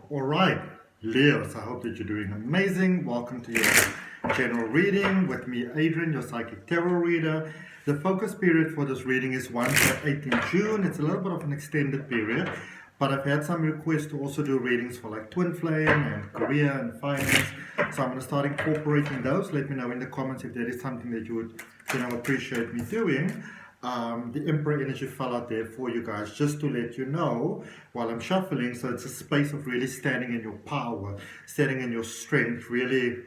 All right, Leos, I hope that you're doing amazing. Welcome to your general reading with me, Adrian, your psychic tarot reader. The focus period for this reading is 1 to 18 June. It's a little bit of an extended period, but I've had some requests to also do readings for like twin flame and career and finance. So I'm going to start incorporating those. Let me know in the comments if there is something that you would, appreciate me doing. The Emperor energy fell out there for you guys, just to let you know while I'm shuffling. So it's a space of really standing in your power, standing in your strength, really,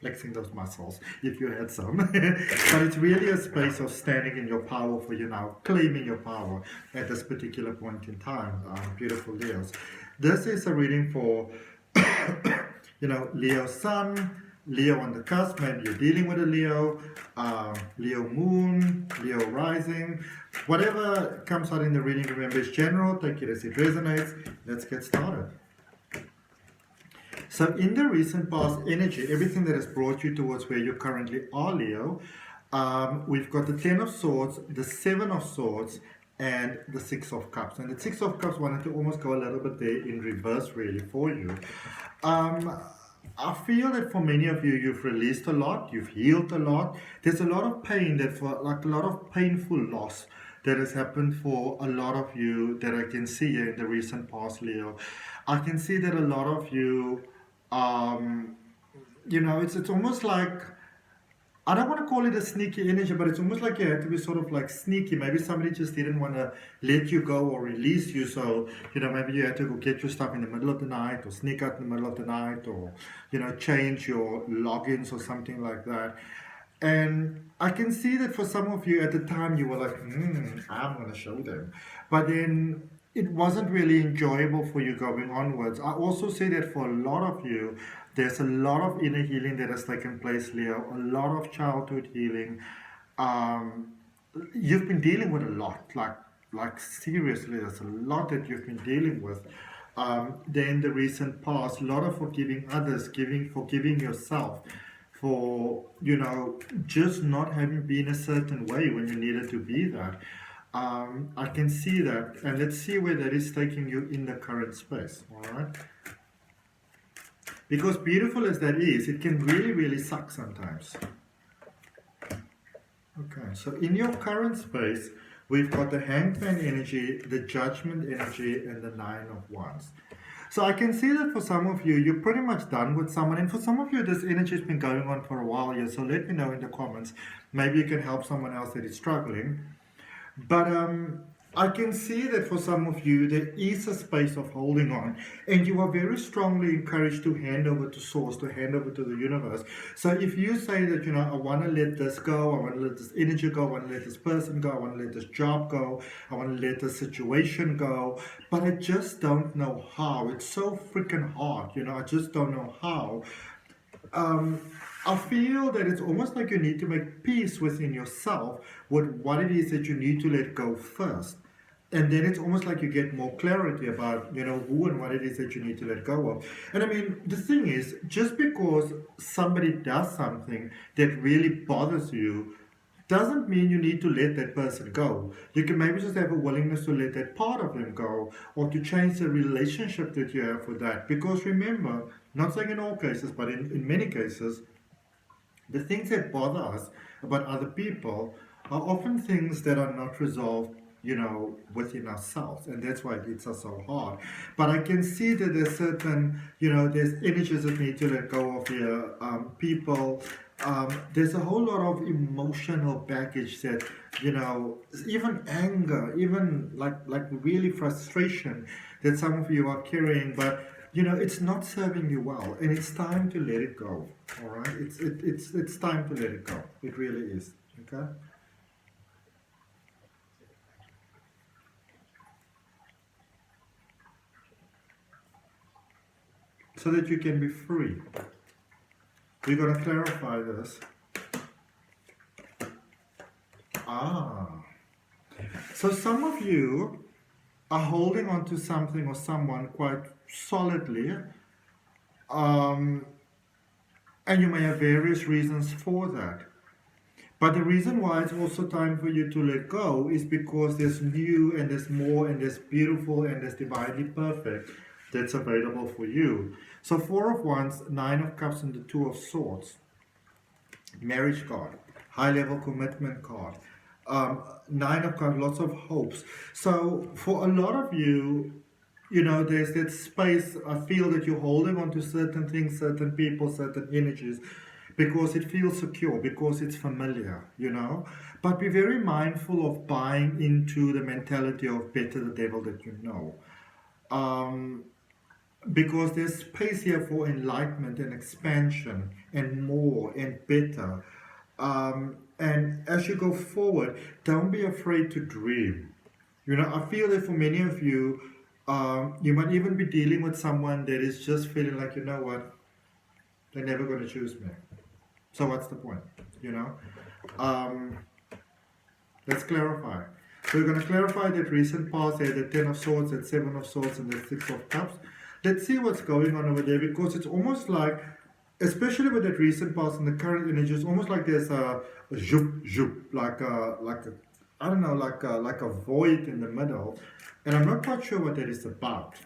flexing those muscles if you had some. But it's really a space of standing in your power for you now, claiming your power at this particular point in time. Beautiful Leos. This is a reading for, Leo Sun, Leo on the cusp. Maybe you're dealing with a Leo, Leo Moon, Leo Rising. Whatever comes out in the reading, remember, it's general. Take it as it resonates. Let's get started. So in the recent past energy, everything that has brought you towards where you currently are, Leo, we've got the 10 of Swords, the 7 of Swords, and the 6 of Cups. And the 6 of Cups wanted to almost go a little bit there in reverse, really, for you. I feel that for many of you, you've released a lot, you've healed a lot. There's a lot of pain, a lot of painful loss that has happened for a lot of you that I can see here in the recent past, Leo. I can see that a lot of you, it's almost like, I don't want to call it a sneaky energy, but it's almost like you had to be sort of like sneaky. Maybe somebody just didn't want to let you go or release you. So, maybe you had to go get your stuff in the middle of the night or sneak out in the middle of the night or, change your logins or something like that. And I can see that for some of you at the time you were like, I'm going to show them. But then it wasn't really enjoyable for you going onwards. I also say that for a lot of you, there's a lot of inner healing that has taken place, Leo, a lot of childhood healing. You've been dealing with a lot, like seriously, there's a lot that you've been dealing with. Then the recent past, a lot of forgiving others, forgiving yourself for, just not having been a certain way when you needed to be that. I can see that, and let's see where that is taking you in the current space, all right? Because beautiful as that is, it can really, really suck sometimes. Okay, so in your current space, we've got the Hangman energy, the Judgment energy, and the 9 of Wands. So I can see that for some of you, you're pretty much done with someone. And for some of you, this energy has been going on for a while here. So let me know in the comments. Maybe you can help someone else that is struggling. But I can see that for some of you, there is a space of holding on. And you are very strongly encouraged to hand over to Source, to hand over to the universe. So if you say that, I want to let this go, I want to let this energy go, I want to let this person go, I want to let this job go, I want to let this situation go, but I just don't know how. It's so freaking hard, I just don't know how. I feel that it's almost like you need to make peace within yourself with what it is that you need to let go first. And then it's almost like you get more clarity about, who and what it is that you need to let go of. And I mean, the thing is, just because somebody does something that really bothers you, doesn't mean you need to let that person go. You can maybe just have a willingness to let that part of them go, or to change the relationship that you have with that. Because remember, not saying in all cases, but in many cases, the things that bother us about other people are often things that are not resolved, within ourselves. And that's why it hits us so hard. But I can see that there's certain, there's energies that need to let go of here. People, there's a whole lot of emotional baggage that, even anger, even like really frustration that some of you are carrying, but it's not serving you well, and it's time to let it go. All right, it's time to let it go. It really is. Okay. So that you can be free. We're going to clarify this. So some of you are holding on to something or someone quite solidly, and you may have various reasons for that. But the reason why it's also time for you to let go is because there's new and there's more and there's beautiful and there's divinely perfect that's available for you. So Four of Wands, Nine of Cups, and the Two of Swords. Marriage card, high level commitment card. Nine of Cups, lots of hopes. So for a lot of you, there's that space. I feel that you're holding on to certain things, certain people, certain energies, because it feels secure, because it's familiar. But be very mindful of buying into the mentality of better the devil that you know. Because there's space here for enlightenment and expansion and more and better. And as you go forward, don't be afraid to dream. I feel that for many of you, you might even be dealing with someone that is just feeling like, you know what, they're never going to choose me. So what's the point? Let's clarify. So we're going to clarify that recent past there, the Ten of Swords, that Seven of Swords, and the Six of Cups. Let's see what's going on over there, because it's almost like, especially with that recent past and the current energy, it's almost like there's a zoop, like a I don't know, like a void in the middle, and I'm not quite sure what that is about.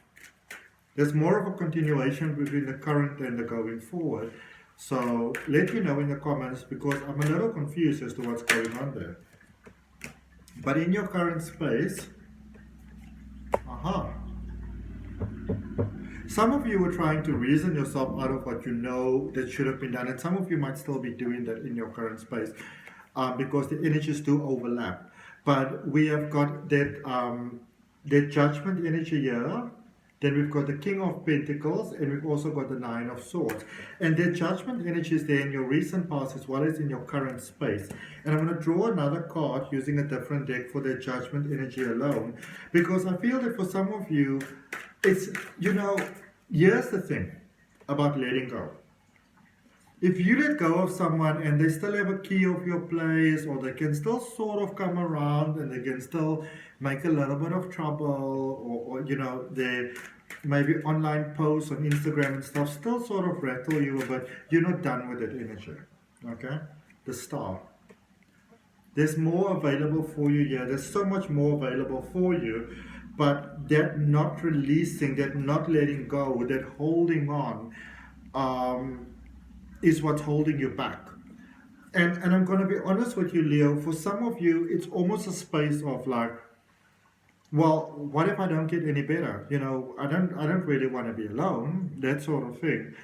There's more of a continuation between the current and the going forward. So let me know in the comments, because I'm a little confused as to what's going on there. But in your current space, some of you were trying to reason yourself out of what you know that should have been done, and some of you might still be doing that in your current space, because the energies do overlap. But we have got that judgment energy here. Then we've got the King of Pentacles, and we've also got the Nine of Swords. And the judgment energy is there in your recent past as well as in your current space. And I'm going to draw another card using a different deck for the judgment energy alone, because I feel that for some of you, it's, here's the thing about letting go. If you let go of someone and they still have a key of your place, or they can still sort of come around and they can still make a little bit of trouble, or they maybe online posts on Instagram and stuff still sort of rattle you a bit, you're not done with that energy. Okay? The Star. There's more available for you here. There's so much more available for you. But that not releasing, that not letting go, that holding on, is what's holding you back. And I'm going to be honest with you, Leo, for some of you, it's almost a space of like, well, what if I don't get any better? I don't really want to be alone, that sort of thing.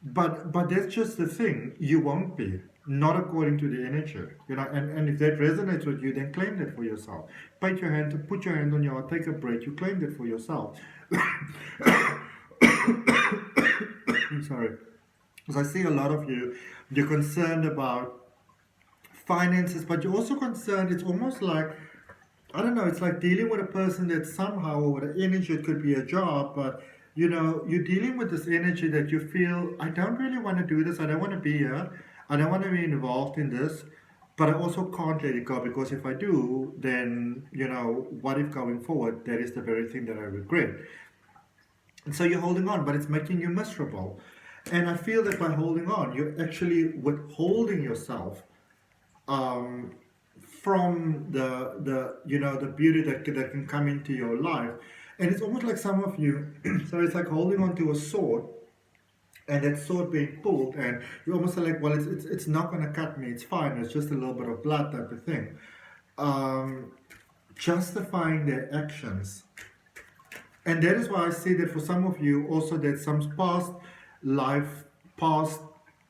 But that's just the thing. You won't be, not according to the energy. And if that resonates with you, then claim that for yourself. Put your hand on your heart, take a breath, you claim that for yourself. Sorry. Because I see a lot of you, you're concerned about finances, but you're also concerned, it's almost like, I don't know, it's like dealing with a person that somehow, or with an energy, it could be a job, but you're dealing with this energy that you feel, I don't really want to do this, I don't want to be here, I don't want to be involved in this, but I also can't let it go, because if I do, then, what if going forward, that is the very thing that I regret. And so you're holding on, but it's making you miserable. And I feel that by holding on, you're actually withholding yourself from the beauty that can come into your life. And it's almost like some of you, so it's like holding on to a sword, and that sword being pulled, and you almost are like, well, it's not going to cut me, it's fine, it's just a little bit of blood type of thing. Justifying their actions. And that is why I say that for some of you also, that some past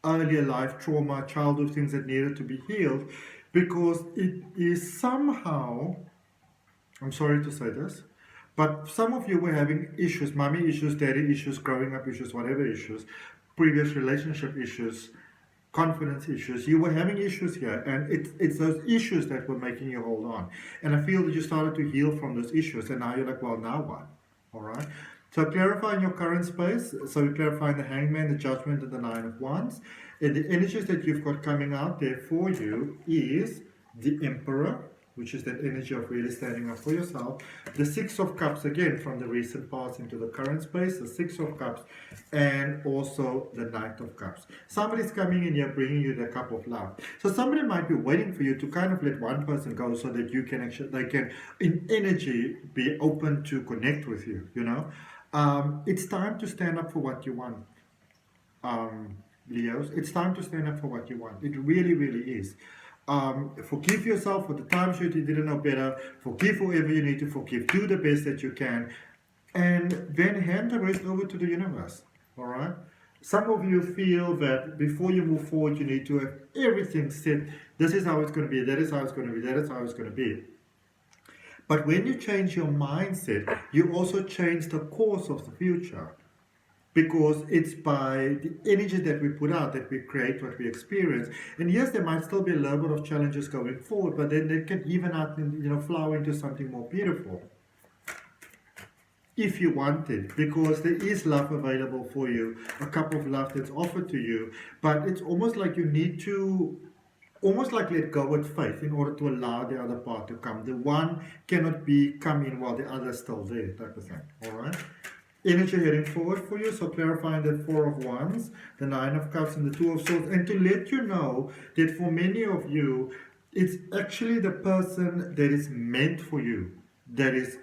earlier life trauma, childhood things that needed to be healed, because it is somehow, I'm sorry to say this, but some of you were having issues, mommy issues, daddy issues, growing up issues, whatever issues, previous relationship issues, confidence issues. You were having issues here, and it's those issues that were making you hold on. And I feel that you started to heal from those issues, and now you're like, well, now what? All right. So clarifying your current space. So you're clarifying the Hangman, the Judgment, and the Nine of Wands. And the energies that you've got coming out there for you is the Emperor, which is that energy of really standing up for yourself. The Six of Cups, again, from the recent past into the current space, the Six of Cups, and also the Knight of Cups. Somebody's coming in here bringing you the cup of love. So somebody might be waiting for you to kind of let one person go so that you can actually, they can, in energy, be open to connect with you, It's time to stand up for what you want, Leos. It's time to stand up for what you want. It really, really is. Forgive yourself for the times you didn't know better. Forgive whoever you need to forgive. Do the best that you can. And then hand the rest over to the universe. All right? Some of you feel that before you move forward, you need to have everything set. This is how it's going to be. That is how it's going to be. That is how it's going to be. But when you change your mindset, you also change the course of the future. Because it's by the energy that we put out that we create what we experience. And yes, there might still be a little bit of challenges going forward, but then they can even out and flower into something more beautiful. If you want it, because there is love available for you, a cup of love that's offered to you, but it's almost like you need to let go with faith in order to allow the other part to come. The one cannot come in while the other is still there, type of thing. All right? Energy heading forward for you, so clarifying that 4 of Wands, the 9 of Cups, and the 2 of Swords, and to let you know that for many of you, it's actually the person that is meant for you, that is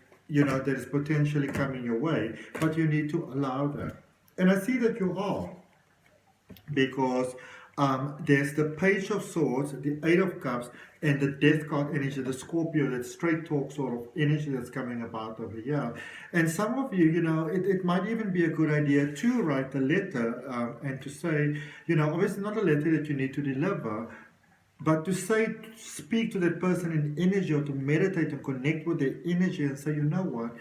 potentially coming your way, but you need to allow that. And I see that you are, because there's the Page of Swords, the 8 of Cups, and the Death card energy, the Scorpio, that straight talk sort of energy that's coming about over here. And some of you, it might even be a good idea to write a letter and to say, obviously not a letter that you need to deliver, but to speak to that person in energy, or to meditate and connect with their energy and say, you know what,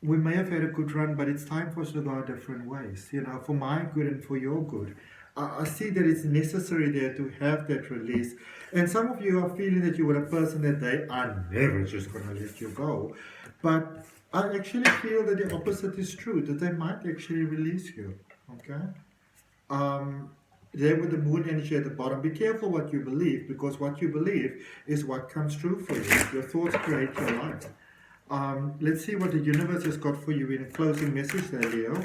we may have had a good run, but it's time for us to go our different ways, for my good and for your good. I see that it's necessary there to have that release. And some of you are feeling that you were a person that they are never just going to let you go. But I actually feel that the opposite is true, that they might actually release you. Okay? There with the moon energy at the bottom, be careful what you believe, because what you believe is what comes true for you. Your thoughts create your life. Let's see what the universe has got for you in a closing message there, Leo.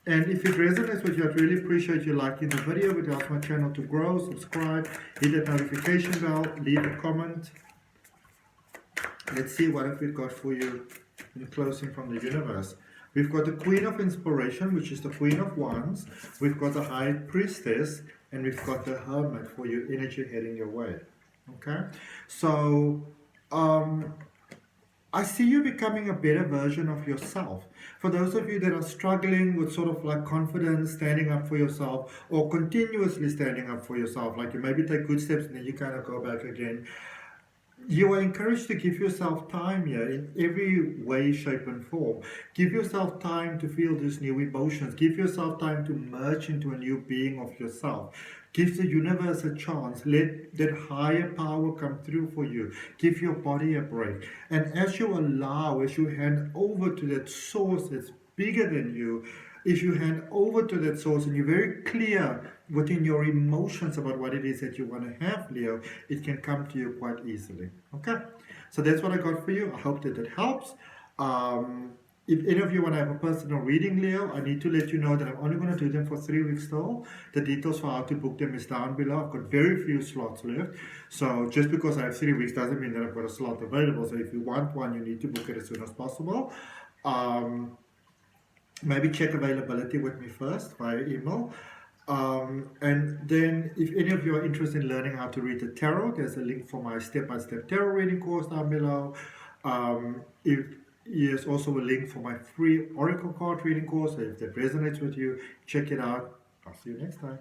And if it resonates with you, I'd really appreciate you liking the video. It helps my channel to grow. Subscribe, hit that notification bell, leave a comment. Let's see what have we got for you in closing from the universe. We've got the Queen of Inspiration, which is the Queen of Wands. We've got the High Priestess, and we've got the Hermit for your energy heading your way. Okay? So, I see you becoming a better version of yourself. For those of you that are struggling with sort of like confidence, standing up for yourself, or continuously standing up for yourself, like you maybe take good steps and then you kind of go back again, you are encouraged to give yourself time here in every way, shape and form. Give yourself time to feel these new emotions. Give yourself time to merge into a new being of yourself. Give the universe a chance. Let that higher power come through for you. Give your body a break. And as you hand over to that source that's bigger than you, if you hand over to that source and you're very clear within your emotions about what it is that you want to have, Leo, it can come to you quite easily. Okay? So that's what I got for you. I hope that it helps. If any of you want to have a personal reading, Leo, I need to let you know that I'm only going to do them for 3 weeks still. The details for how to book them is down below. I've got very few slots left. So just because I have 3 weeks doesn't mean that I've got a slot available. So if you want one, you need to book it as soon as possible. Maybe check availability with me first via email. And then if any of you are interested in learning how to read the tarot, there's a link for my step-by-step tarot reading course down below. There's also a link for my free oracle card reading course. So if that resonates with you, check it out. I'll see you next time.